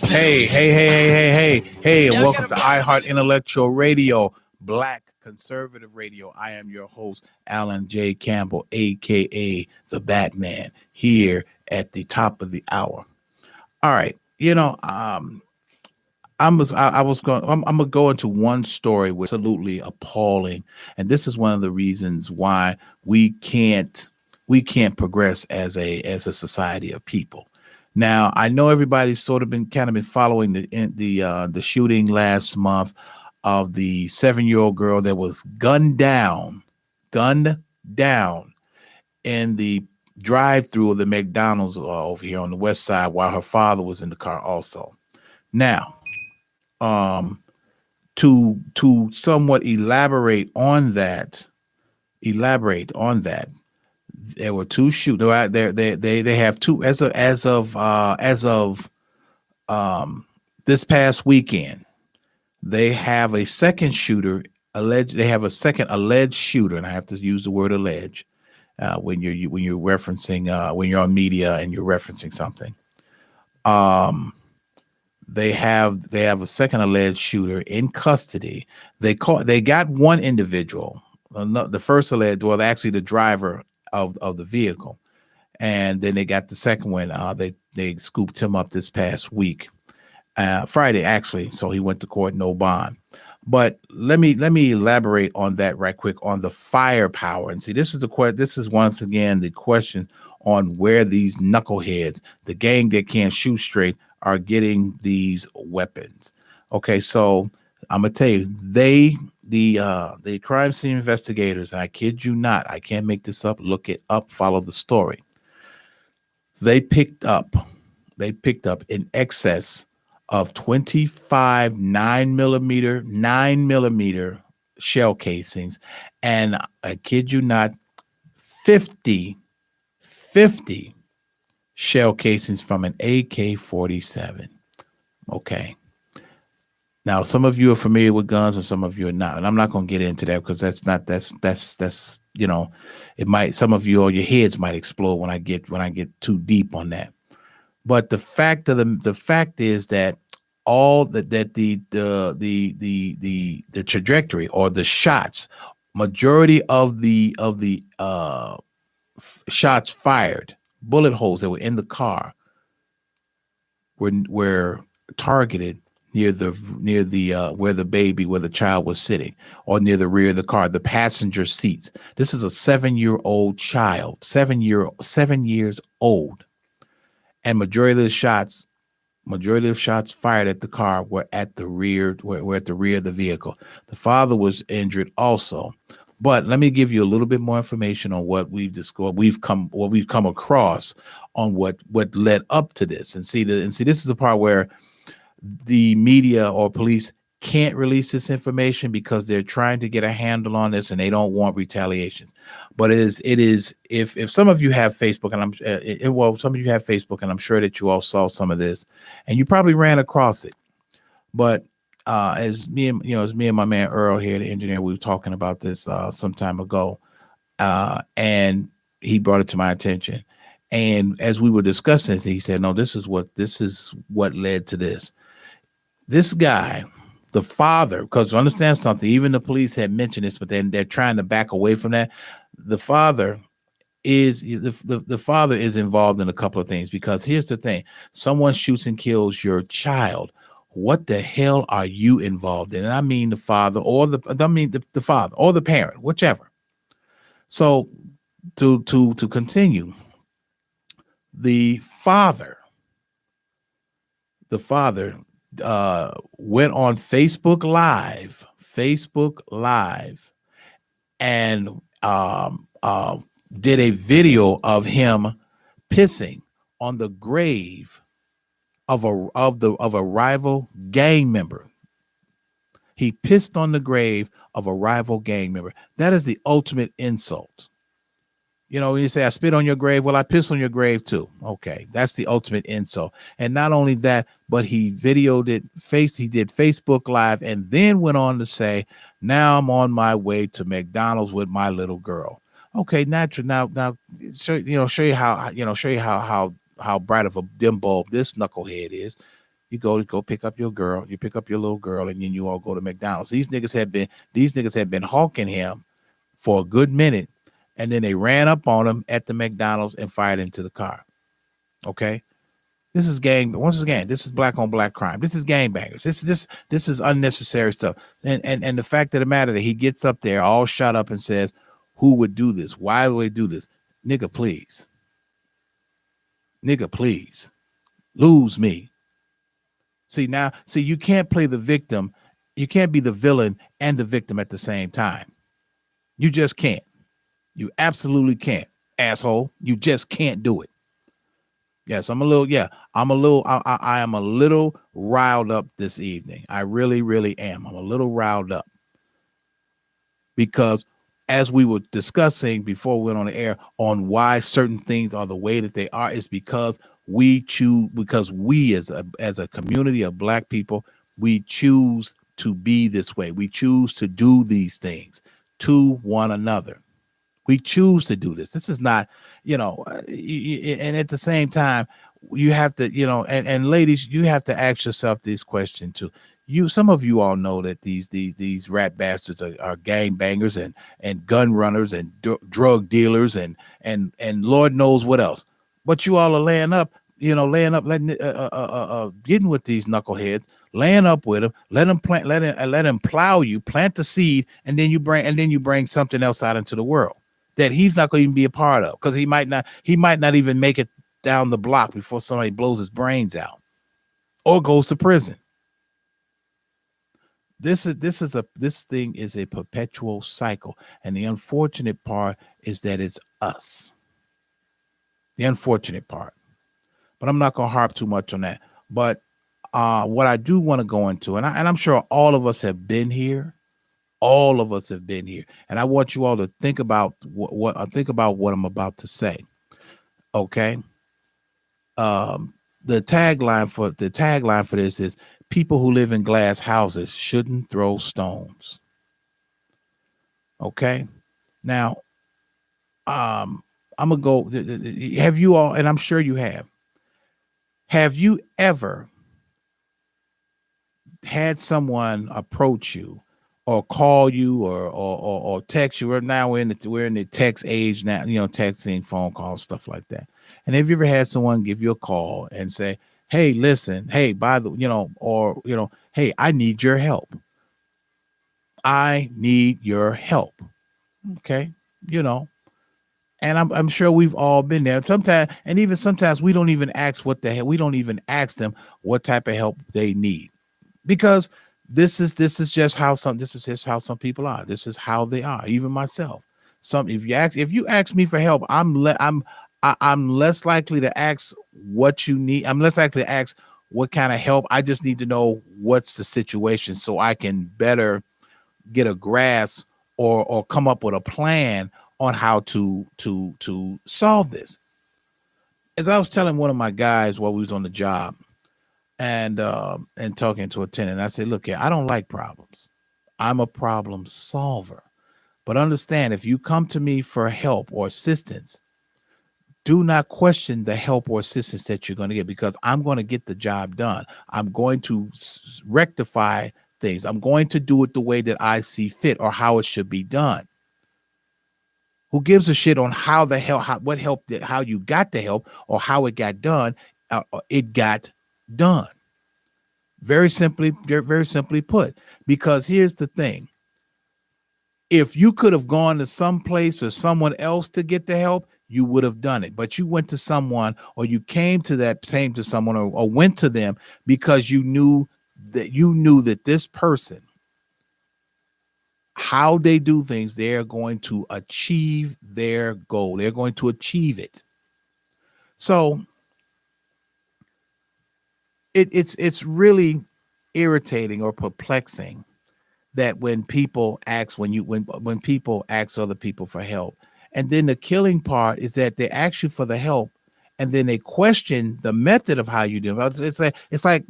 Hey, and welcome to iHeart Intellectual Radio, Black Conservative Radio. I am your host, Alan J. Campbell, aka the Batman, here at the top of the hour. All right, I'm gonna go into one story which is absolutely appalling, and this is one of the reasons why we can't progress as a society of people. Now, I know everybody's sort of been following the shooting last month of the 7-year-old girl that was gunned down in the drive-through of the McDonald's over here on the west side while her father was in the car also. Now, um, to somewhat elaborate on that, there were two shoot. They have two as of this past weekend. They have a second shooter alleged. They have a second alleged shooter, and I have to use the word alleged when you're referencing when you're on media and you're referencing something. Um, they have a second alleged shooter in custody. They got one individual, the first alleged, well, actually the driver of the vehicle, and then they got the second one. They scooped him up this past week, Friday actually. So he went to court, no bond. But let me elaborate on that right quick on the firepower. And see, this is once again the question on where these knuckleheads, the gang that can't shoot straight, are getting these weapons. Okay, so I'm gonna tell you, the crime scene investigators, and I kid you not, I can't make this up. Look it up, follow the story. They picked up in excess of 25 9 millimeter shell casings, and I kid you not, 50 shell casings from an AK-47. Okay. Now, some of you are familiar with guns and some of you are not. And I'm not going to get into that because that's it might, some of you or your heads might explode when I get too deep on that. But the fact is that all that the trajectory or the shots, majority of the shots fired, bullet holes that were in the car were targeted near the where the child was sitting, or near the rear of the car, the passenger seats. This is a 7-year-old child, 7 years old, and majority of shots fired at the car were at the rear, were at the rear of the vehicle. The father was injured also. But let me give you a little bit more information on what what we've come across on what led up to this. And see, this is the part where the media or police can't release this information because they're trying to get a handle on this and they don't want retaliations. But it is if some of you have Facebook, and some of you have Facebook, and I'm sure that you all saw some of this and you probably ran across it. But as me and my man Earl here, the engineer, we were talking about this some time ago, and he brought it to my attention. And as we were discussing it, he said, "No, this is what led to this." This guy, the father, because understand something, even the police had mentioned this, but then they're trying to back away from that. The father the father is involved in a couple of things, because here's the thing: someone shoots and kills your child. What the hell are you involved in? And I mean the father or the father or the parent, whichever. So to continue, the father went on Facebook Live, and did a video of him pissing on the grave of a rival gang member. He pissed on the grave of a rival gang member. That is the ultimate insult. When you say I spit on your grave, well, I piss on your grave too. Okay, that's the ultimate insult. And not only that, but he videoed it, he did Facebook Live, and then went on to say, "Now I'm on my way to McDonald's with my little girl." Okay, natural. Now, show you how bright of a dim bulb this knucklehead is. You go pick up your girl, you pick up your little girl, and then you all go to McDonald's. These niggas had been hawking him for a good minute, and then they ran up on him at the McDonald's and fired into the car. Okay. This is once again, this is black on black crime. This is gangbangers. This is unnecessary stuff. And the fact of the matter that he gets up there all shut up and says, who would do this? Why would they do this? Nigga, please. Nigga, please. Lose me. See, you can't play the victim. You can't be the villain and the victim at the same time. You just can't. You absolutely can't, asshole. You just can't do it. Yes, I am a little riled up this evening. I really, really am. I'm a little riled up because as we were discussing before we went on the air on why certain things are the way that they are, is because we as a community of black people, we choose to be this way. We choose to do these things to one another. We choose to do this. This is not, and at the same time, you have to, and ladies, you have to ask yourself this question too. Some of you all know that these rat bastards are gang bangers and gun runners and drug dealers and Lord knows what else. But you all are laying up, getting with these knuckleheads, laying up with them, let them plow you, plant the seed, and then you bring something else out into the world that he's not going to even be a part of, because he might not even make it down the block before somebody blows his brains out or goes to prison. This thing is a perpetual cycle, and the unfortunate part is that it's us. The unfortunate part, but I'm not going to harp too much on that. But what I do want to go into, and I'm sure all of us have been here. All of us have been here, and I want you all to think about what I'm about to say. Okay. The tagline for this is: people who live in glass houses shouldn't throw stones. Okay. Now, I'm gonna go. Have you all? And I'm sure you have. Have you ever had someone approach you, or call you, or text you? Now we're in the text age now, texting, phone calls, stuff like that. And have you ever had someone give you a call and say, hey, listen, hey, hey, I need your help. I need your help. Okay. And I'm sure we've all been there sometimes we don't even ask what the hell. We don't even ask them what type of help they need, because this is just how some people are. This is how they are. Even myself. If you ask me for help, I'm less likely to ask what you need. I'm less likely to ask what kind of help. I just need to know what's the situation so I can better get a grasp or come up with a plan on how to solve this. As I was telling one of my guys while we was on the job, and talking to a tenant, I said, look here, I don't like problems. I'm a problem solver. But understand, if you come to me for help or assistance, do not question the help or assistance that you're going to get, because I'm going to get the job done. I'm going to rectify things. I'm going to do it the way that I see fit, or how it should be done. Who gives a shit on how you got the help or how it got done? It got done. Very simply put, because here's the thing. If you could have gone to some place or someone else to get the help, you would have done it. But you went to someone, or you came to someone or went to them because you knew that this person, how they do things, they're going to achieve their goal. They're going to achieve it. So it's really irritating or perplexing that when people ask people ask other people for help, and then the killing part is that they ask you for the help, and then they question the method of how you do it. It's like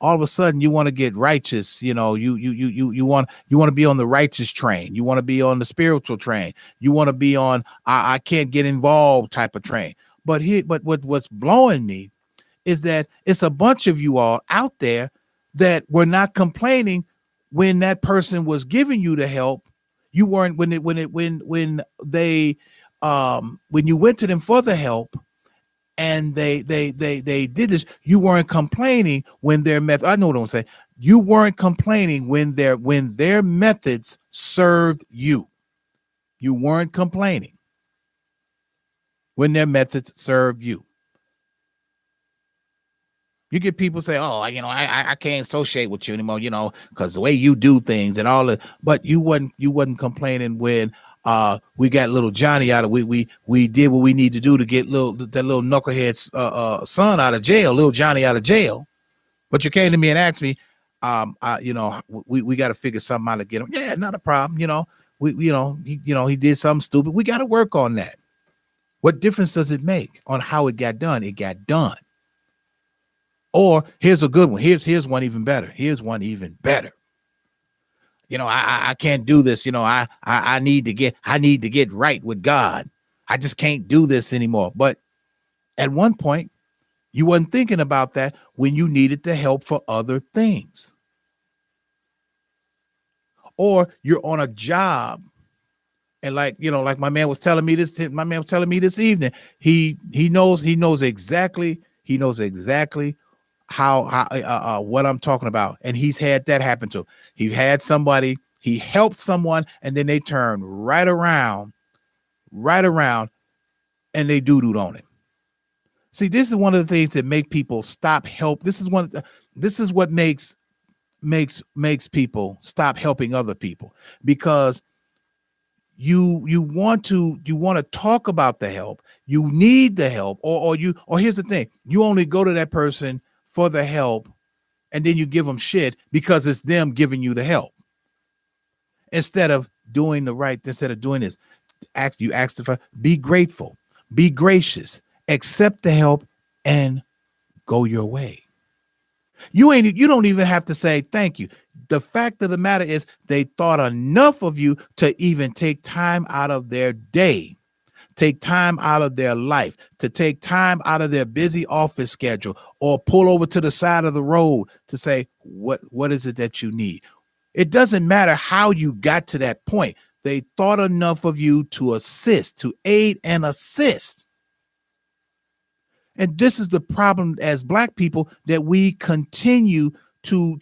all of a sudden you want to get righteous. You want to be on the righteous train. You want to be on the spiritual train. You want to be on I can't get involved type of train. But what's blowing me is that it's a bunch of you all out there that were not complaining when that person was giving you the help. You weren't when they when you went to them for the help and they did this, you weren't complaining when their method. I know what I'm saying. You weren't complaining when their methods served you. You weren't complaining when their methods served you. You get people say, "Oh, I can't associate with you anymore," because the way you do things and all that. But you wasn't complaining when we got little Johnny out of we did what we need to do to get that little knucklehead's son out of jail, little Johnny out of jail. But you came to me and asked me, we got to figure something out to get him. Yeah, not a problem. He did something stupid. We got to work on that. What difference does it make on how it got done? It got done. Or here's a good one. Here's one even better. Here's one even better. I can't do this. I need to get right with God. I just can't do this anymore. But at one point, you wasn't thinking about that when you needed the help for other things. Or you're on a job. And like my man was telling me this evening, he knows exactly how what I'm talking about. And he's had that happen to him. He helped someone and then they turn right around and they doo-dooed on him. See, this is one of the things that make people stop help. This is what makes people stop helping other people, because you want to talk about the help. You need the help, or here's the thing. You only go to that person for the help and then you give them shit because it's them giving you the help. Instead of doing this, be grateful, be gracious, accept the help and go your way. You don't even have to say thank you. The fact of the matter is they thought enough of you to even take time out of their day, take time out of their life, to take time out of their busy office schedule, or pull over to the side of the road to say, what is it that you need? It doesn't matter how you got to that point. They thought enough of you to assist, to aid and assist. And this is the problem as Black people, that we continue to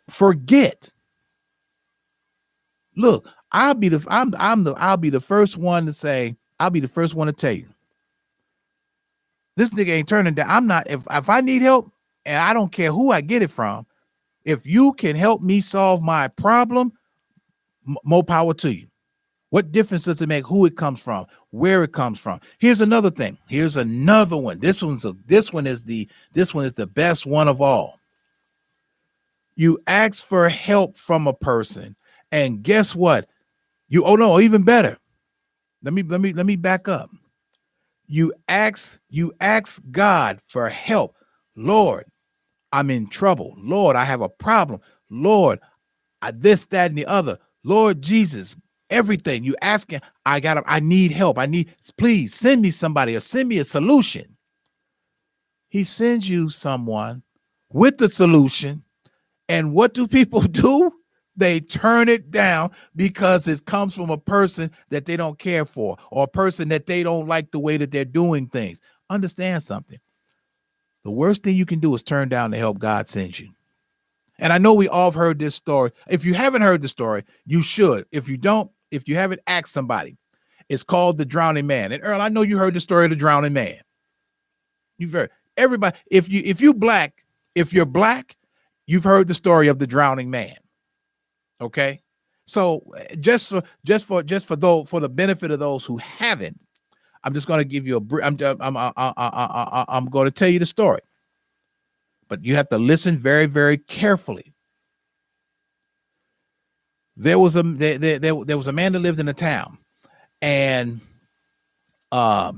forget. Look, I'll be the first one to say, I'll be the first one to tell you, this nigga ain't turning down. I'm not, if I need help, and I don't care who I get it from, if you can help me solve my problem, more power to you. What difference does it make who it comes from, where it comes from? Here's another thing. Here's another one. This one is the best one of all. You ask for help from a person, and guess what? Even better. Let me back up. You ask God for help. Lord, I'm in trouble. Lord, I have a problem. Lord, this, that, and the other. Lord Jesus, everything you asking, I need help. Please send me somebody or send me a solution. He sends you someone with the solution. And what do people do? They turn it down because it comes from a person that they don't care for, or a person that they don't like the way that they're doing things. Understand something. The worst thing you can do is turn down the help God sends you. And I know we all have heard this story. If you haven't heard the story, you should. If you haven't asked somebody, it's called The Drowning Man. And Earl, I know you heard the story of the drowning man. You've heard everybody. If you're black, you've heard the story of the drowning man. Okay. So just for the benefit of those who haven't, I'm just going to give you I'm going to tell you the story, but you have to listen very, very carefully. There was a man that lived in a town, and a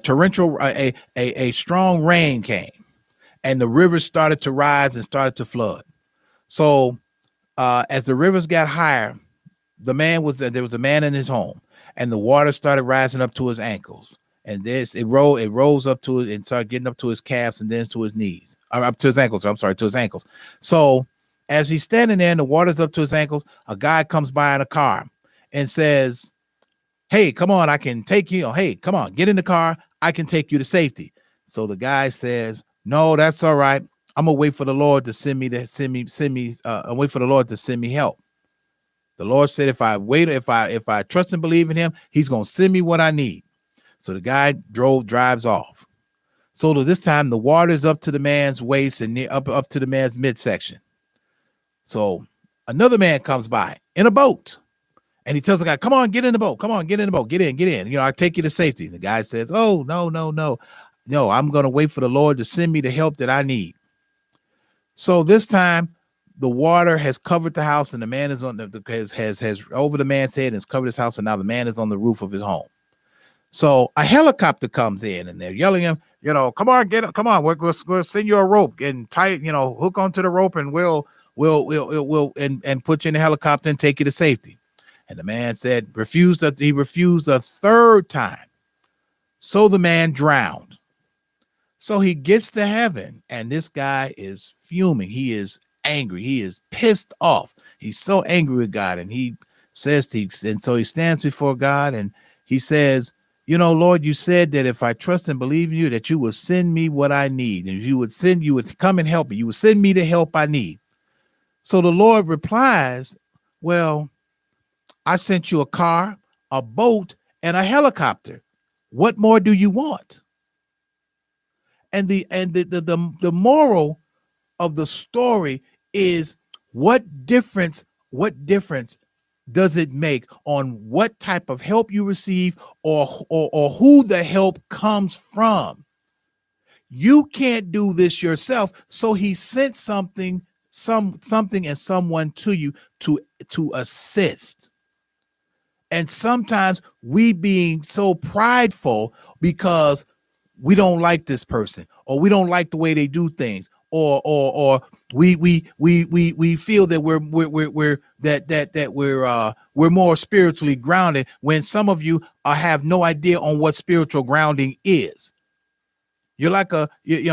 torrential, a strong rain came, and the rivers started to rise and started to flood. So as the rivers got higher, there was a man in his home, and the water started rising up to his ankles. and it rolls up to it and start getting up to his calves and then to his knees, or up to his ankles. I'm sorry, to his ankles. So as he's standing there and the water's up to his ankles, a guy comes by in a car and says, "Hey, come on, I can take you. Hey, come on, get in the car. I can take you to safety." So the guy says, "No, that's all right. I'm gonna wait for the Lord to wait for the Lord to send me help. The Lord said, if I trust and believe in him, he's gonna send me what I need." So the guy drives off. So this time the water's up to the man's waist and up to the man's midsection. So another man comes by in a boat. And he tells the guy, "Come on, get in the boat. Come on, get in the boat. Get in. I'll take you to safety." And the guy says, "Oh, no. No, I'm going to wait for the Lord to send me the help that I need." So this time the water has covered the house and the man is has over the man's head and has covered his house. And now the man is on the roof of his home. So a helicopter comes in and they're yelling at him, "Come on, get up. Come on. We'll send you a rope and tie, hook onto the rope and we'll put you in the helicopter and take you to safety." And the man said, he refused a third time. So the man drowned. So he gets to heaven and this guy is fuming. He is angry. He is pissed off. He's so angry with God. And so he stands before God and he says, "Lord, you said that if I trust and believe in you, that you would send me what I need. And you would come and help me. You would send me the help I need." So the Lord replies, "Well, I sent you a car, a boat, and a helicopter. What more do you want?" And the moral of the story is, what difference does it make on what type of help you receive or who the help comes from? You can't do this yourself. So he sent something and someone to you to assist. And sometimes we being so prideful because we don't like this person or we don't like the way they do things, or we feel that we're more spiritually grounded, when some of you have no idea on what spiritual grounding is. You're like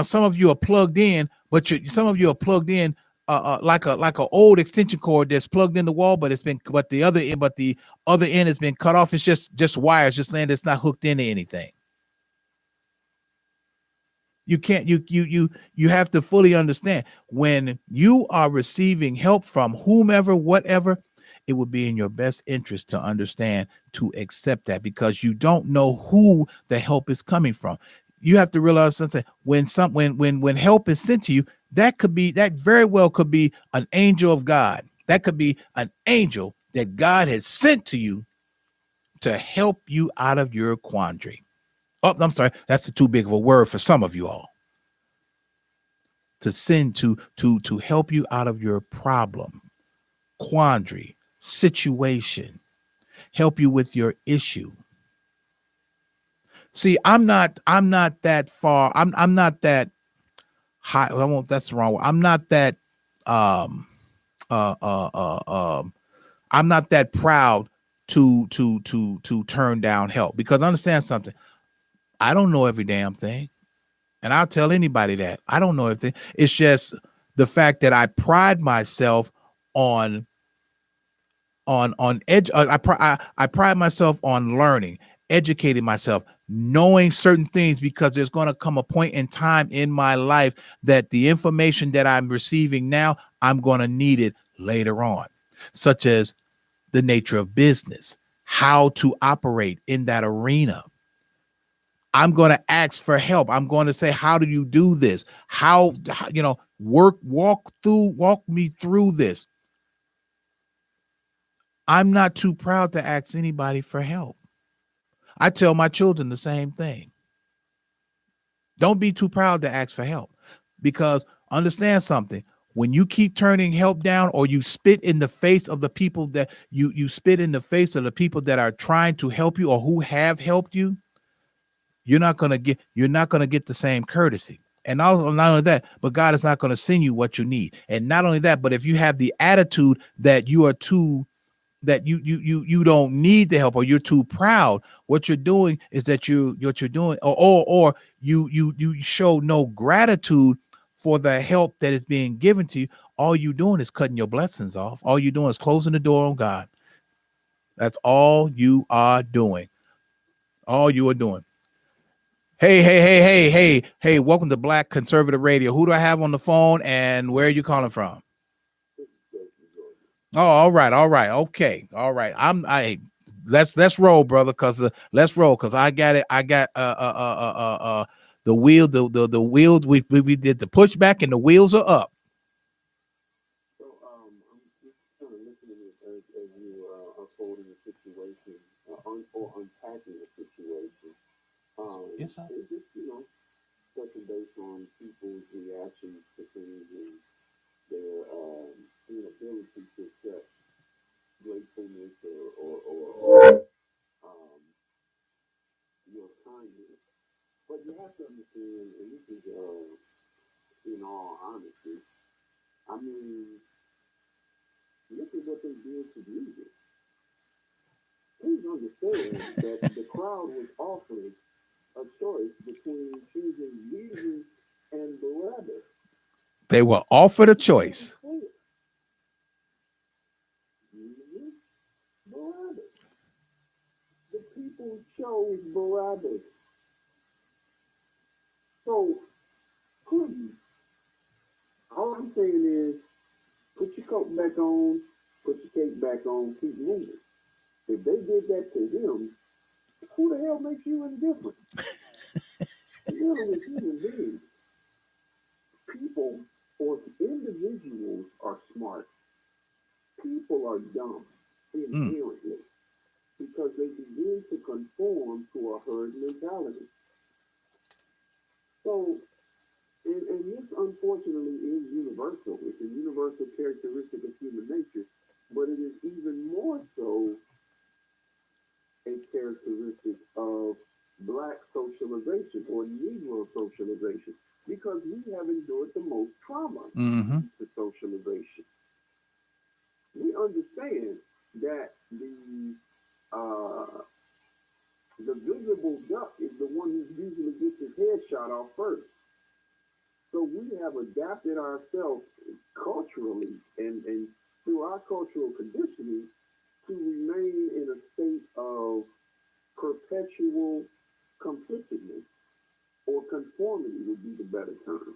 some of you are plugged in, but some of you are plugged in like a old extension cord that's plugged in the wall, but the other end has been cut off. It's just wires, just land that's not hooked into anything. You can't, you have to fully understand, when you are receiving help from whomever, whatever, it would be in your best interest to understand, to accept that, because you don't know who the help is coming from. You have to realize something. When help is sent to you, that very well could be an angel of God. That could be an angel that God has sent to you to help you out of your quandary. Oh, I'm sorry. That's too big of a word for some of you all. To send to help you out of your problem, quandary, situation, help you with your issue. See, I'm not that far. I'm not that high. That's the wrong word. I'm not that I'm not that proud to turn down help, because understand something. I don't know every damn thing. And I'll tell anybody that I don't know everything. It's just the fact that I pride myself on edge. I pride myself on learning, educating myself, knowing certain things, because there's going to come a point in time in my life that the information that I'm receiving now, I'm going to need it later on, such as the nature of business, how to operate in that arena. I'm going to ask for help. I'm going to say, "How do you do this? How walk me through this." I'm not too proud to ask anybody for help. I tell my children the same thing. Don't be too proud to ask for help, because understand something. When you keep turning help down, or you spit in the face of the people that you spit in the face of the people that are trying to help you or who have helped you, you're not going to get the same courtesy. And also, not only that, but God is not going to send you what you need. And not only that, but if you have the attitude that you are too that you don't need the help, or you're too proud. What you're doing is that what you're doing, or you show no gratitude for the help that is being given to you. All you doing is cutting your blessings off. All you're doing is closing the door on God. That's all you are doing. All you are doing. Hey, welcome to Black Conservative Radio. Who do I have on the phone, and where are you calling from? Oh, all right, okay, all right. Let's roll, brother, cause let's roll, cause I got it. I got the wheel, the wheels. We did the pushback, and the wheels are up. So I'm just kind of listening as you unfolding the situation or unpacking the situation. Yes, sir. It's just touching base on people's reactions to things and their inability to accept gratefulness or um, your kindness. But you have to understand, and this is in all honesty. I mean, look at what they did to music. Please understand that the crowd was offered a choice between choosing Jesus and Barabbas. They were offered a Let's be very choice. clear. Jesus, Barabbas. The people chose Barabbas. So, please, all I'm saying is, put your coat back on, put your cape back on, keep moving. If they did that to him, who the hell makes you any different? You're dealing with human beings. People or individuals are smart. People are dumb Mm. inherently because they begin to conform to a herd mentality. So, and this unfortunately is universal. It's a universal characteristic of human nature, but it is even more so a characteristic of black socialization or Negro socialization because we have endured the most trauma Mm-hmm. to socialization. We understand that uh, the visible duck is the one who usually gets his head shot off first. So we have adapted ourselves culturally and through our cultural conditioning to remain in a state of perpetual complicitness or conformity would be the better term.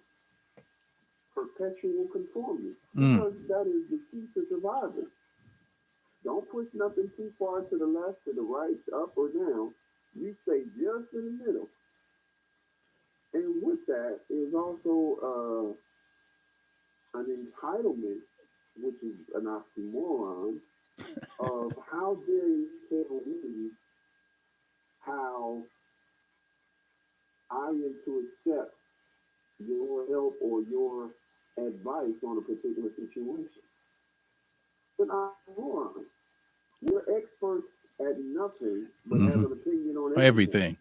Perpetual conformity. Mm. Because that is the key to survival. Don't push nothing too far to the left, to the right, up or down. You stay just in the middle. And with that is also an entitlement, which is an oxymoron, of how dare you tell me how I am to accept your help or your advice on a particular situation. But I'm moron. We're experts at nothing but have Mm-hmm. an opinion on everything. Everything.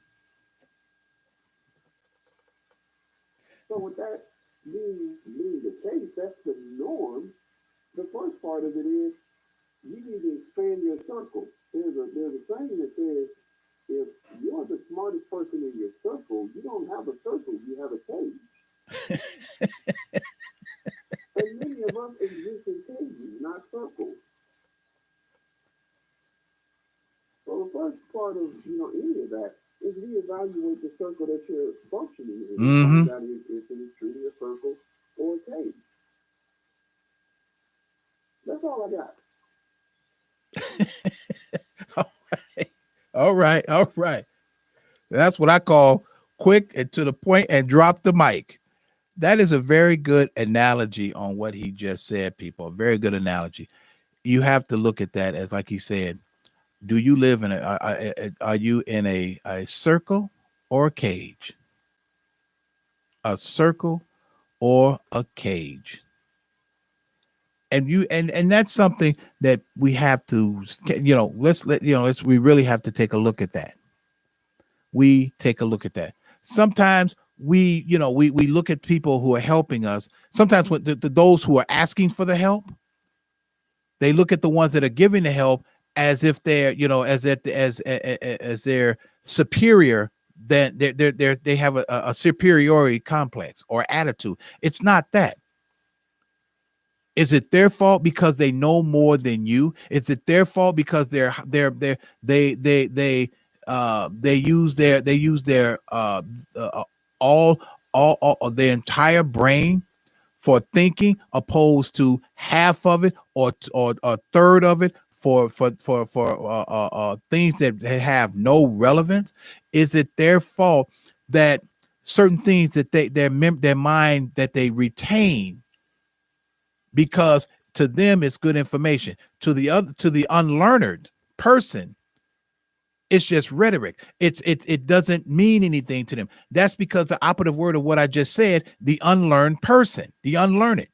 So with that being the case, that's the norm. The first part of it is you need to expand your circle. There's a saying that says if you're the smartest person in your circle, you don't have a circle, you have a cage. And many of us exist in cages, not circles. So the first part of any of that is reevaluate the circle that you're functioning in and Mm-hmm. find out if it is truly a circle or a cage. That's all I got. All right. All right. That's what I call quick and to the point and drop the mic. That is a very good analogy on what he just said, people. A very good analogy. You have to look at that as, like he said, do you live in are you in a circle or a cage? A circle or a cage? And that's something that we have to, we really have to take a look at that. We take a look at that. Sometimes we look at people who are helping us. Sometimes when those who are asking for the help, they look at the ones that are giving the help as if they're, as they're superior, then they have a superiority complex or attitude. It's not that. Is it their fault because they know more than you? Is it their fault because they use their uh all all their entire brain for thinking, opposed to half of it, or a third of it for things that have no relevance? Is it their fault that certain things that their mind that they retain, because to them it's good information, to the unlearned person it's just rhetoric. It doesn't mean anything to them. That's because the operative word of what I just said, the unlearned person, the unlearned.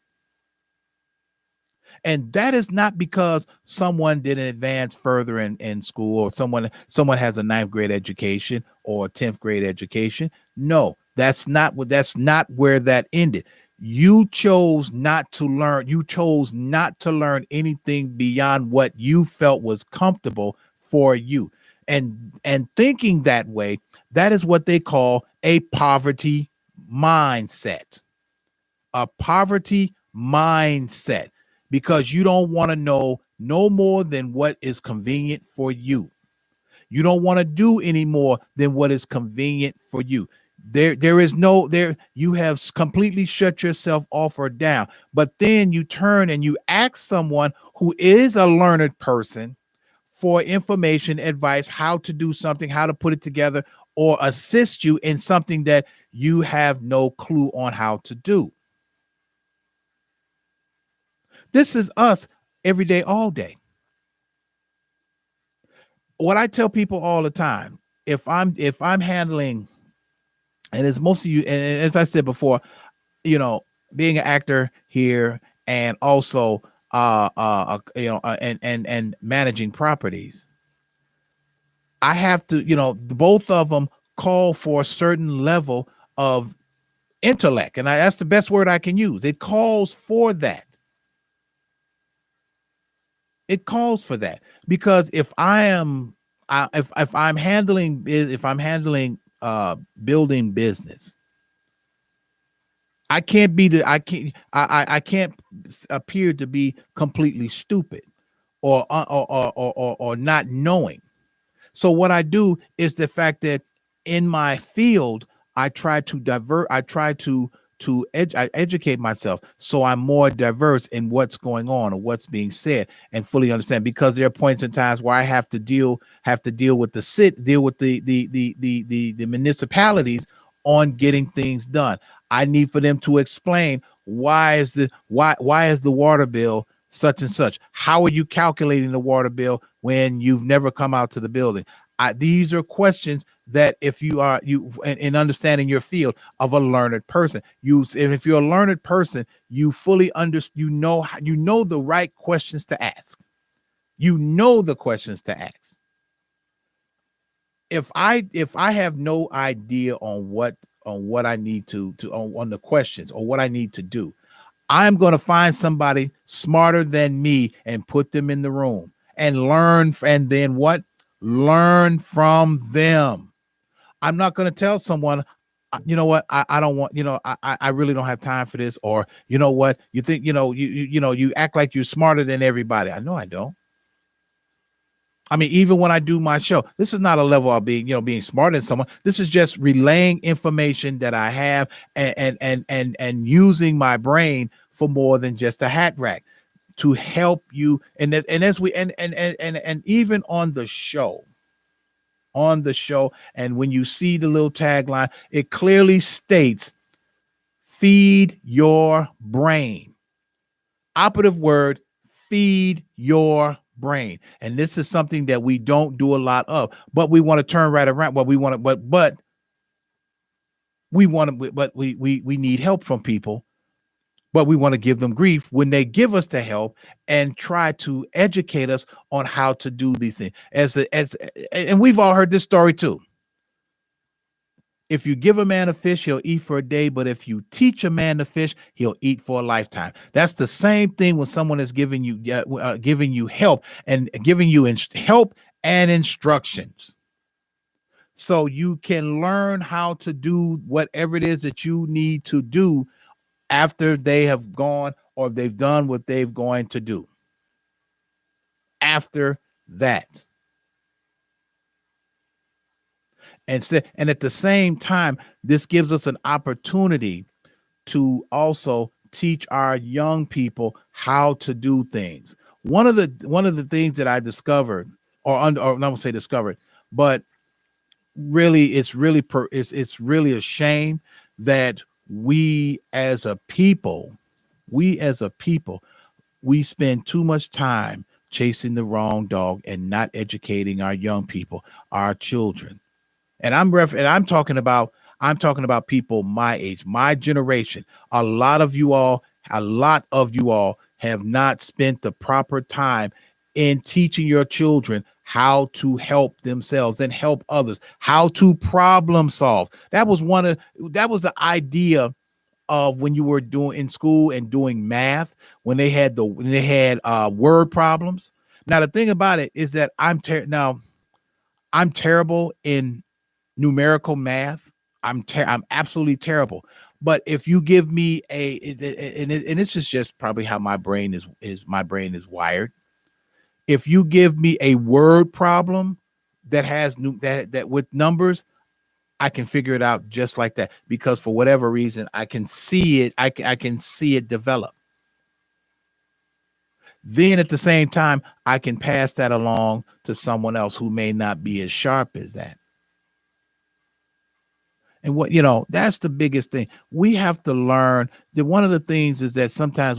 And that is not because someone didn't advance further in school, or someone has a ninth grade education or a 10th grade education. No, that's not where that ended. You chose not to learn. You chose not to learn anything beyond what you felt was comfortable for you. And thinking that way, that is what they call a poverty mindset. A poverty mindset, because you don't want to know no more than what is convenient for you. You don't want to do any more than what is convenient for you. There is no there. You have completely shut yourself off or down. But then you turn and you ask someone who is a learned person for information, advice, how to do something, how to put it together, or assist you in something that you have no clue on how to do. This is us every day, all day. What I tell people all the time, if I'm handling, and as most of you, and as I said before, being an actor here, and also and managing properties, I have to, both of them call for a certain level of intellect, and that's the best word I can use. It calls for that. It calls for that, because if I'm handling building business, I can't appear to be completely stupid, or not knowing. So what I do is the fact that in my field, I try to educate myself, so I'm more diverse in what's going on or what's being said, and fully understand, because there are points in times where I have to deal with the municipalities on getting things done. I need for them to explain why is the water bill such and such. How are you calculating the water bill when you've never come out to the building? These are questions that, if you are in understanding your field of a learned person, and if you're a learned person, you fully understand. You know the right questions to ask. You know the questions to ask. If I have no idea on what I need on the questions, or what I need to do, I'm going to find somebody smarter than me and put them in the room and learn. And then what? Learn from them. I'm not going to tell someone, you know what, I don't want, I really don't have time for this. Or, you know what, you think, you act like you're smarter than everybody. I know I don't. I mean, even when I do my show, this is not a level of being smarter than someone. This is just relaying information that I have, and using my brain for more than just a hat rack to help you. And as we and even on the show, and when you see the little tagline, it clearly states, feed your brain. Operative word, feed your brain. And this is something that we don't do a lot of, but we want to turn right around. What we want to, but we want to, but we need help from people, but we want to give them grief when they give us the help and try to educate us on how to do these things. And we've all heard this story too. If you give a man a fish, he'll eat for a day. But if you teach a man to fish, he'll eat for a lifetime. That's the same thing when someone is giving you help and giving you help and instructions, so you can learn how to do whatever it is that you need to do after they have gone or they've done what they've going to do. After that. And at the same time, this gives us an opportunity to teach our young people how to do things. One of the things that I discovered, or I won't say discovered, but really, it's really a shame that we as a people, we spend too much time chasing the wrong dog and not educating our young people, our children. And I'm talking about people my age, my generation. A lot of you all have not spent the proper time in teaching your children how to help themselves and help others, how to problem solve. That was the idea of when you were doing in school and doing math, when they had word problems. Now the thing about it is that I'm terrible in numerical math. I'm absolutely terrible. But if you give me and this is just probably how my brain is wired. If you give me a word problem that has that with numbers, I can figure it out just like that, because for whatever reason I can see it. I can see it develop. Then at the same time, I can pass that along to someone else who may not be as sharp as that. And that's the biggest thing. We have to learn that one of the things is that sometimes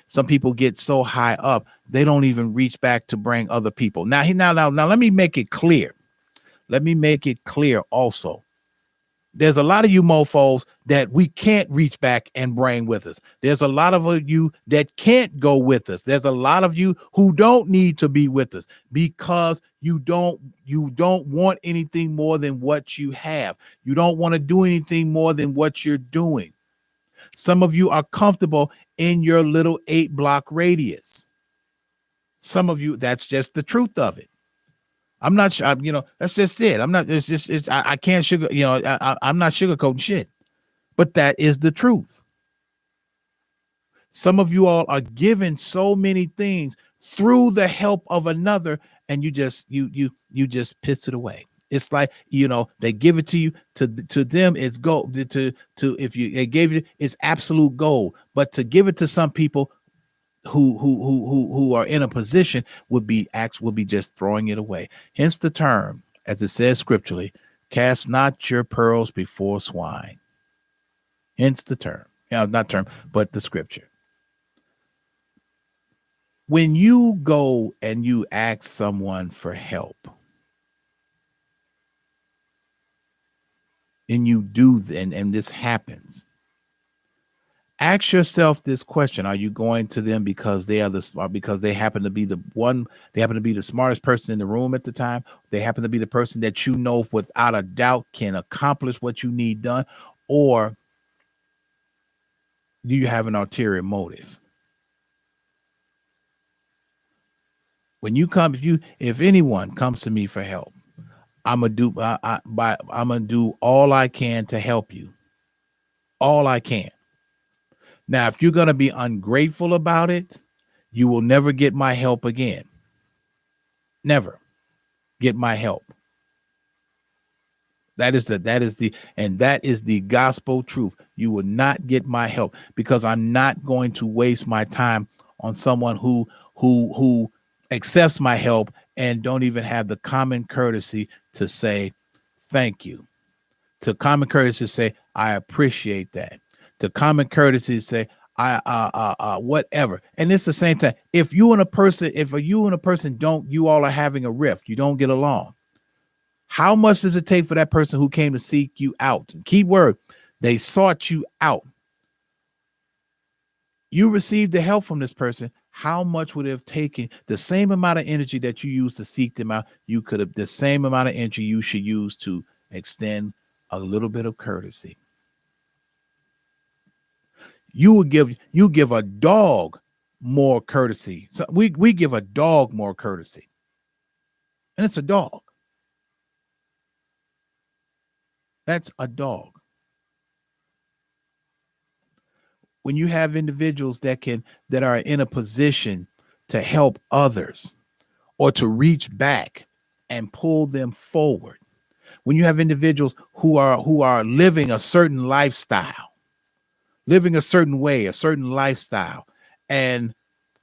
some people get so high up, they don't even reach back to bring other people. Now let me make it clear. Let me make it clear also. There's a lot of you mofos that we can't reach back and bring with us. There's a lot of you that can't go with us. There's a lot of you who don't need to be with us because you don't want anything more than what you have. You don't want to do anything more than what you're doing. Some of you are comfortable in your little 8-block radius. Some of you, that's just the truth of it. I'm not sure, that's just it. I'm not, I can't I'm not sugarcoating shit, but that is the truth. Some of you all are given so many things through the help of another, and you just piss it away. It's like, they give it to you, to them it's gold. If they gave you, it's absolute gold. But to give it to some people who are in a position would be just throwing it away. Hence the term, as it says scripturally, cast not your pearls before swine. Hence the term. Not term, but the scripture. When you go and you ask someone for help, and you do, and this happens, ask yourself this question: are you going to them because they happen to be the smartest person in the room at the time? They happen to be the person that without a doubt can accomplish what you need done, or do you have an ulterior motive? When you come, if anyone comes to me for help, I'm gonna do all I can to help you. All I can. Now, if you're gonna be ungrateful about it, you will never get my help again. Never get my help. That is the gospel truth. You will not get my help, because I'm not going to waste my time on someone who accepts my help and don't even have the common courtesy to say thank you. To common courtesy to say I appreciate that. To common courtesy to say I whatever. And it's the same thing. If you and a person you all are having a rift, you don't get along. How much does it take for that person who came to seek you out? Key word, they sought you out. You received the help from this person. How much would it have taken? The same amount of energy that you used to seek them out, the same amount of energy you should use to extend a little bit of courtesy. You give a dog more courtesy. So we give a dog more courtesy, and it's a dog. That's a dog. When you have individuals that are in a position to help others or to reach back and pull them forward, when you have individuals who are living a certain lifestyle, living a certain way, a certain lifestyle, and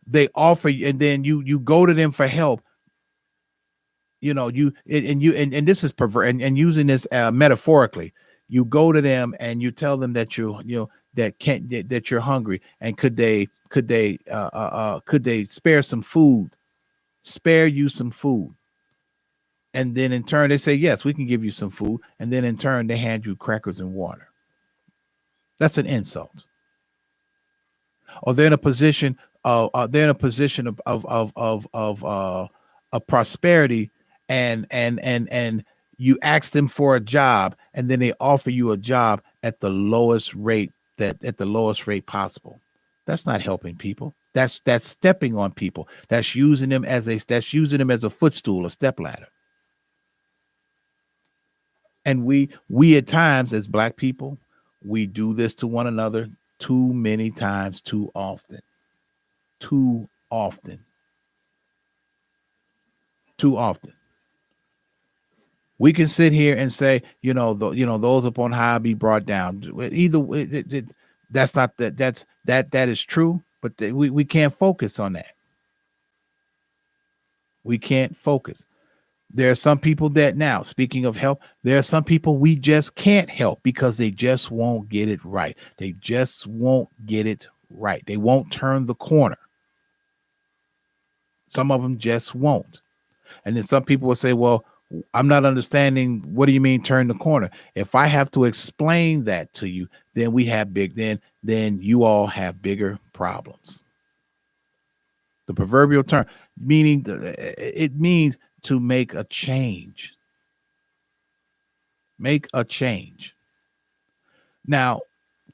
they offer you, and then you go to them for help. And this is pervert, and using this metaphorically, you go to them and you tell them that that you're hungry, and could they spare you some food, and then in turn they say yes, we can give you some food, and then in turn they hand you crackers and water. That's an insult. Or they're in a position of prosperity, and you ask them for a job, and then they offer you a job at the lowest rate possible. That's not helping people. That's stepping on people. That's using them as a footstool, a stepladder. And we at times, as Black people, we do this to one another too many times, too often. Too often. We can sit here and say, those upon high be brought down. Either that's not that is true, but we can't focus on that. We can't focus. There are some people that, now, speaking of help, there are some people we just can't help because they just won't get it right. They just won't get it right. They won't turn the corner. Some of them just won't. And then some people will say, well, I'm not understanding. What do you mean turn the corner? If I have to explain that to you, then then you all have bigger problems. The proverbial term, meaning it means to make a change. Make a change. Now,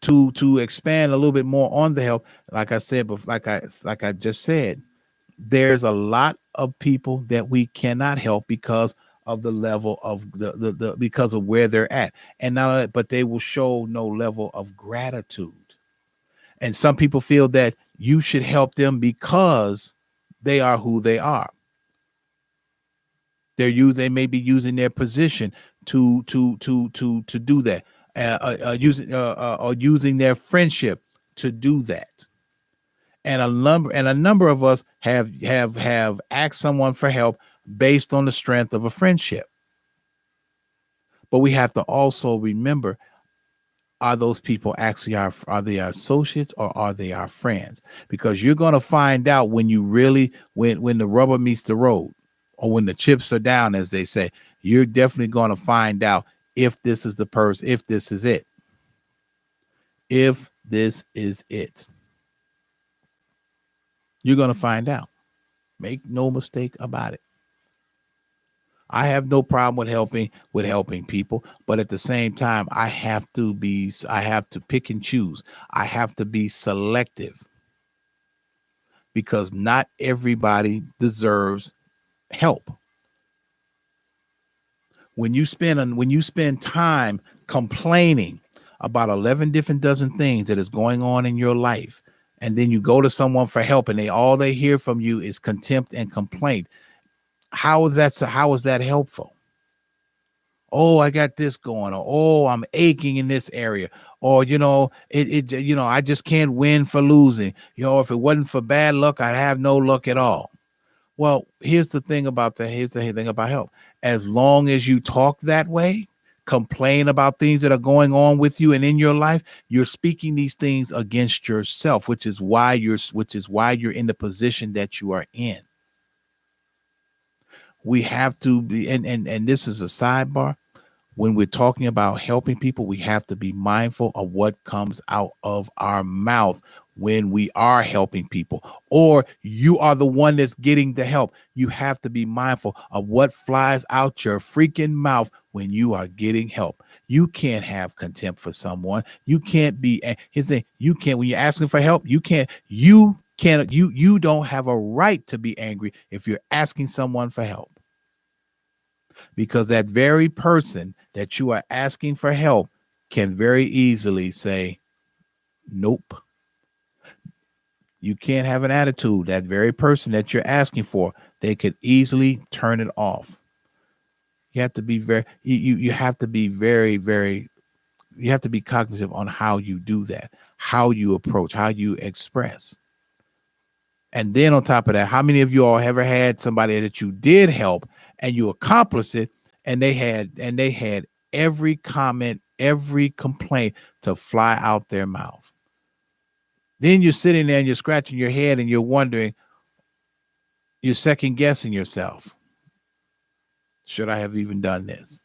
to expand a little bit more on the help, like I said, but like I just said, there's a lot of people that we cannot help because of the level of because of where they're at, and now, but they will show no level of gratitude. And some people feel that you should help them because they are who they are. They may be using their position to do that, using their friendship to do that. And a number of us have asked someone for help based on the strength of a friendship. But we have to also remember, are those people actually are they our associates or are they our friends? Because you're going to find out when the rubber meets the road, or when the chips are down, as they say. You're definitely going to find out if this is the person, if this is it. If this is it. You're going to find out. Make no mistake about it. I have no problem with helping people, but at the same time, I have to pick and choose. I have to be selective, because not everybody deserves help. When you spend time complaining about 11 different dozen things that is going on in your life, and then you go to someone for help, and all they hear from you is contempt and complaint, how is that helpful? Oh, I got this going, or oh, I'm aching in this area, or I just can't win for losing. If it wasn't for bad luck, I'd have no luck at all. Well, here's the thing about help. As long as you talk that way, complain about things that are going on with you and in your life, you're speaking these things against yourself, which is why you're in the position that you are in. We have to be, and this is a sidebar. When we're talking about helping people, we have to be mindful of what comes out of our mouth when we are helping people, or you are the one that's getting the help. You have to be mindful of what flies out your freaking mouth when you are getting help. You can't have contempt for someone. You can't be his thing. You can't when you're asking for help. You don't have a right to be angry if you're asking someone for help, because that very person that you are asking for help can very easily say, nope. You can't have an attitude. That very person that you're asking for, they could easily turn it off. You have to be you have to be very, you have to be cognitive on how you do that, how you approach, how you express. And then on top of that, how many of you all ever had somebody that you did help and you accomplished it, and they had every comment, every complaint to fly out their mouth? Then you're sitting there and you're scratching your head and you're wondering, you're second guessing yourself. Should I have even done this?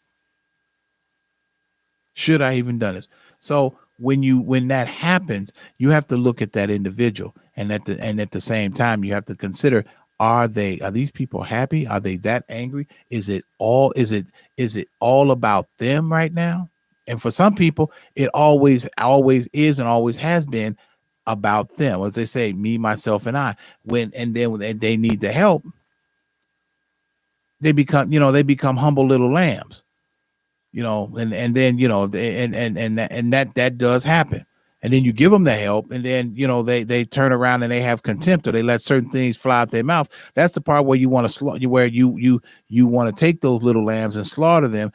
Should I even done this? So when that happens, you have to look at that individual, and at the same time, you have to consider, are these people happy? Are they that angry? Is it all about them right now? And for some people, it always is and always has been about them. As they say, me, myself, and I. When they need the help, they become humble little lambs. And then that does happen. And then you give them the help, and then they turn around and they have contempt, or they let certain things fly out their mouth. That's the part where you want to slaughter, where you want to take those little lambs and slaughter them,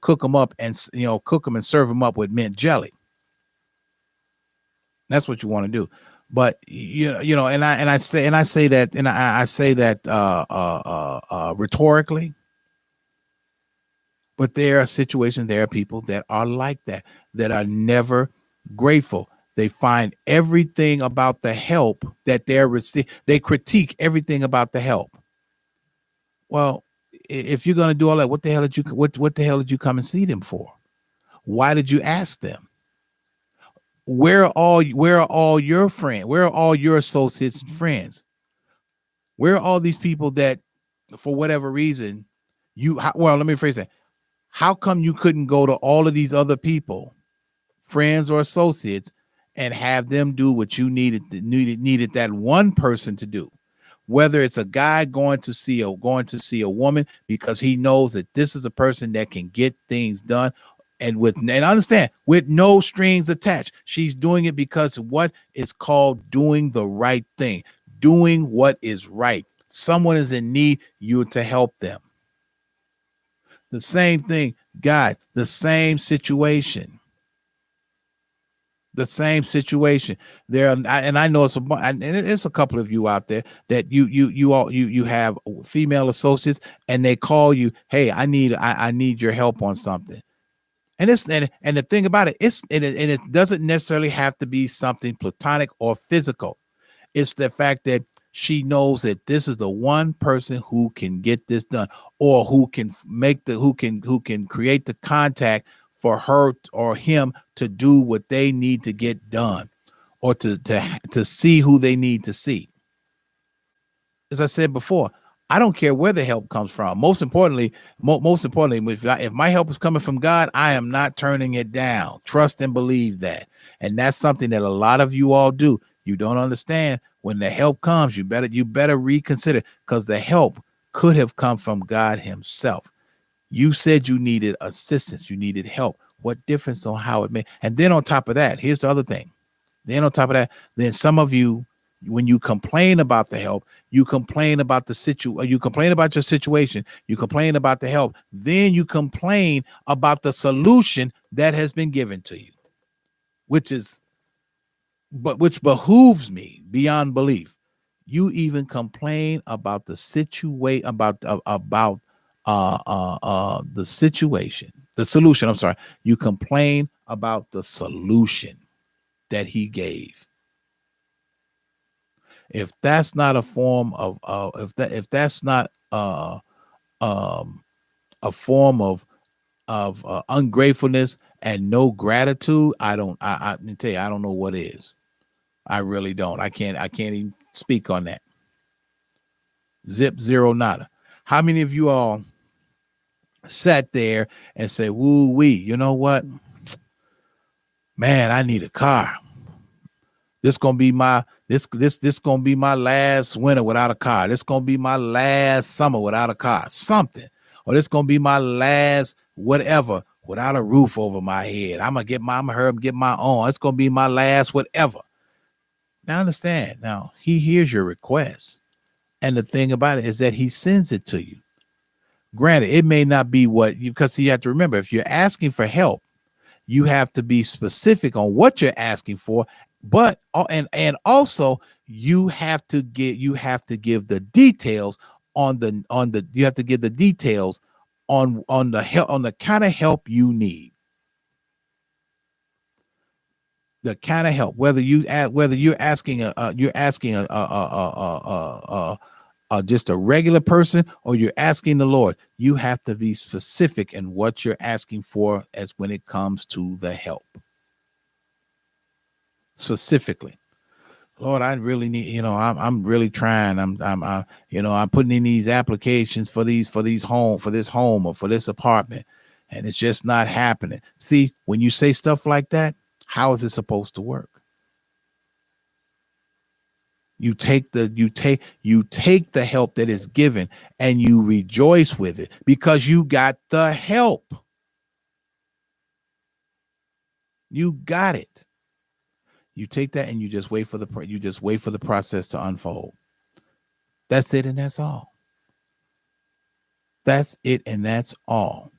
cook them up and cook them and serve them up with mint jelly. That's what you want to do. But I say that rhetorically. But there are situations, there are people that are like that are never grateful. They find everything about the help that they're receiving. They critique everything about the help. Well, if you're going to do all that, what the hell did you come and see them for? Why did you ask them? Where are all your friends? Where are all your associates and friends? Where are all these people that, for whatever reason, let me phrase that. How come you couldn't go to all of these other people, friends or associates, and have them do what you needed that one person to do? Whether it's a guy going to see a woman because he knows that this is a person that can get things done, and understand, with no strings attached. She's doing it because of what is called doing the right thing, doing what is right. Someone is in need, you to help them. The same thing, guys, the same situation. There, and I know it's a couple of you out there that you have female associates, and they call you, hey, I need your help on something. And the thing about it, it doesn't necessarily have to be something platonic or physical. It's the fact that she knows that this is the one person who can get this done, or who can create the contact for her or him to do what they need to get done, or to see who they need to see. As I said before, I don't care where the help comes from. Most importantly, if my help is coming from God, I am not turning it down. Trust and believe that. And that's something that a lot of you all do. You don't understand. When the help comes, you better reconsider, because the help could have come from God himself. You said you needed assistance, you needed help. What difference on how it made? And then on top of that, here's the other thing. Then some of you, when you complain about the help, you complain about you complain about your situation, you complain about the help, then you complain about the solution that has been given to you, which behooves me beyond belief. You even complain about the situation, the solution. I'm sorry. You complain about the solution that he gave. If that's not a form of, if that's not a form of ungratefulness and no gratitude, I tell you, I don't know what is. I really don't. I can't even speak on that. Zip, zero, nada. How many of you all sat there and said, woo wee, you know what? Man, I need a car. This gonna be my this gonna be my last winter without a car. This gonna be my last summer without a car. Something. Or this gonna be my last whatever without a roof over my head. I'm gonna get my own. It's gonna be my last whatever. Now understand. Now he hears your request. And the thing about it is that he sends it to you. Granted, it may not be what you, because you have to remember, if you're asking for help, you have to be specific on what you're asking for, but and also you have to give the details on the you have to give the details on the help, on the kind of help you need. The kind of help, whether you're asking just a regular person or you're asking the Lord, you have to be specific in what you're asking for as when it comes to the help. Specifically, Lord, I really need, I'm really trying. I'm putting in these applications for this home or for this apartment, and it's just not happening. See, when you say stuff like that, how is it supposed to work? You take the help that is given and you rejoice with it because you got the help. You got it. You take that and you just wait for the process to unfold. That's it and that's all. That's it and that's all.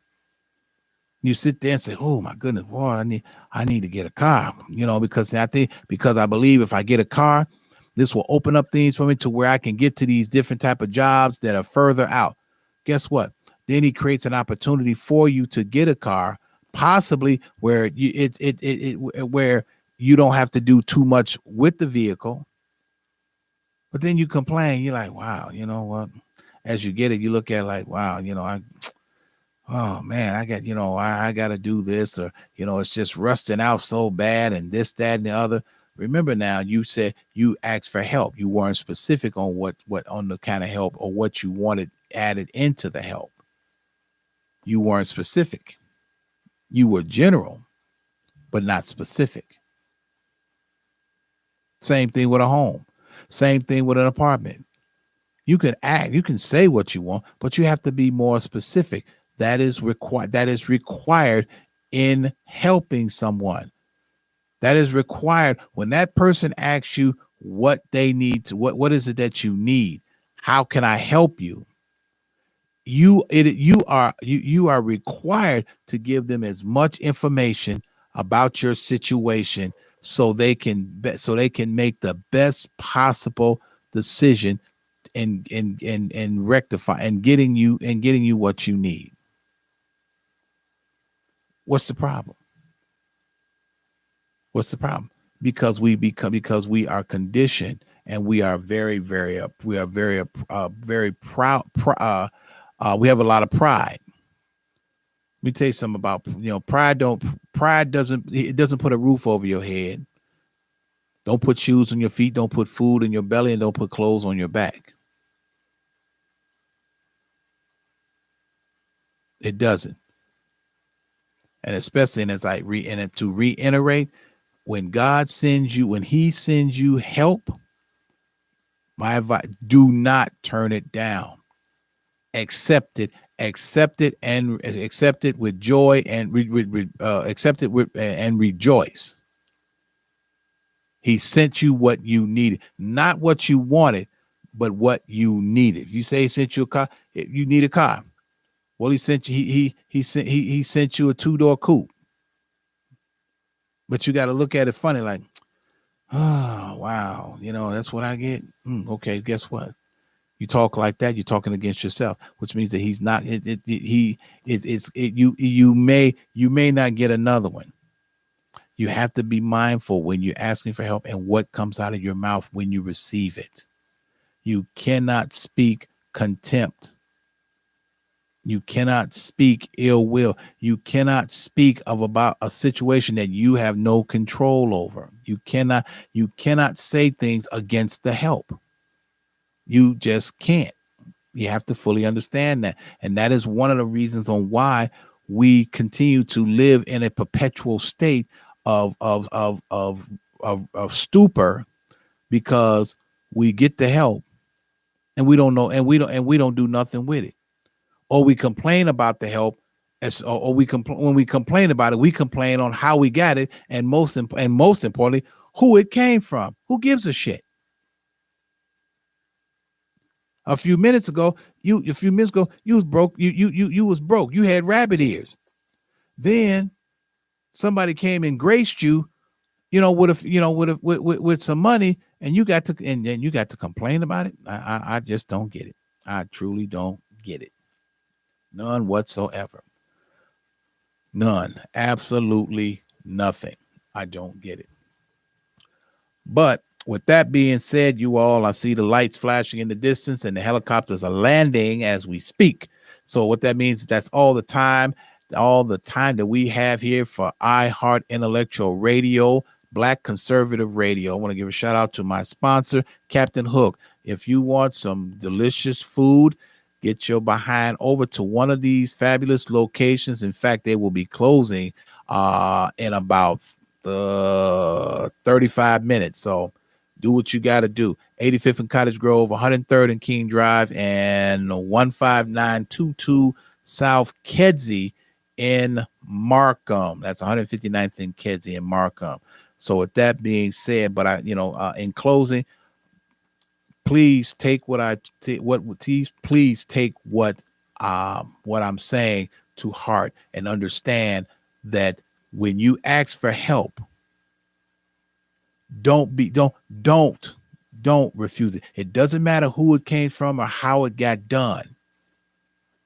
You sit there and say, "Oh my goodness, boy, I need to get a car," because I believe if I get a car, this will open up things for me to where I can get to these different type of jobs that are further out. Guess what? Then he creates an opportunity for you to get a car, possibly where where you don't have to do too much with the vehicle. But then you complain. You're like, wow, you know what? As you get it, you look at it like, wow, oh man, I got to do this, or, it's just rusting out so bad and this, that, and the other. Remember now, you said you asked for help. You weren't specific on what on the kind of help or what you wanted added into the help. You weren't specific. You were general, but not specific. Same thing with a home. Same thing with an apartment. You can say what you want, but you have to be more specific. That is required in helping someone. That is required when that person asks you what they need to, what is it that you need? How can I help you? You are required to give them as much information about your situation so they can make the best possible decision and rectify and getting you what you need. What's the problem? What's the problem? Because we are conditioned and we are very proud. We have a lot of pride. Let me tell you something about pride doesn't put a roof over your head. Don't put shoes on your feet. Don't put food in your belly, and don't put clothes on your back. It doesn't. And especially, and to reiterate, when he sends you help, my advice, do not turn it down. Accept it and accept it with joy and accept it with and rejoice. He sent you what you needed, not what you wanted, but what you needed. If you say he sent you a car, you need a car. Well, he sent you he sent you a 2-door coupe. But you got to look at it funny, like, oh wow, that's what I get. Okay, guess what? You talk like that, you're talking against yourself, which means that he's not. You may not get another one. You have to be mindful when you're asking for help and what comes out of your mouth when you receive it. You cannot speak contempt. You cannot speak ill will. You cannot speak about a situation that you have no control over. You cannot say things against the help. You just can't. You have to fully understand that. And that is one of the reasons on why we continue to live in a perpetual state of stupor, because we get the help and we don't know, and we don't do nothing with it. Or we complain about the help, or when we complain about it, we complain on how we got it, and most importantly, who it came from. Who gives a shit? A few minutes ago, you was broke. You was broke. You had rabbit ears. Then somebody came and graced you, with some money, and then you got to complain about it. I just don't get it. I truly don't get it. None whatsoever. None. Absolutely nothing. I don't get it. But with that being said, you all, I see the lights flashing in the distance and the helicopters are landing as we speak. So what that means, that's all the time that we have here for iHeart Intellectual Radio, Black Conservative Radio. I want to give a shout out to my sponsor, Captain Hook. If you want some delicious food, get your behind over to one of these fabulous locations. In fact, they will be closing in about 35 minutes. So do what you got to do. 85th and Cottage Grove, 103rd and King Drive, and 15922 South Kedzie in Markham. That's 159th and Kedzie in Markham. So with that being said, but in closing, please take what I'm saying to heart, and understand that when you ask for help, don't refuse it. It doesn't matter who it came from or how it got done.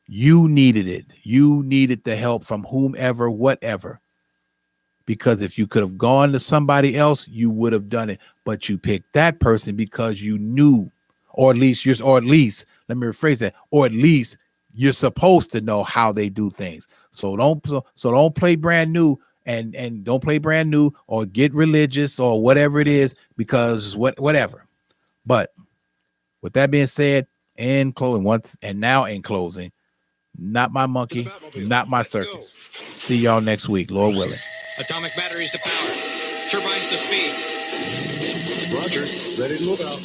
You needed it. You needed the help from whomever, whatever. Because if you could have gone to somebody else, you would have done it. But you picked that person because you knew, or at least let me rephrase that, or at least you're supposed to know how they do things. So don't play brand new and don't play brand new or get religious or whatever it is, because whatever. But with that being said, in closing, not my monkey, not my circus. See y'all next week, Lord willing. Atomic batteries to power. Turbines to speed. Roger. Ready to move out.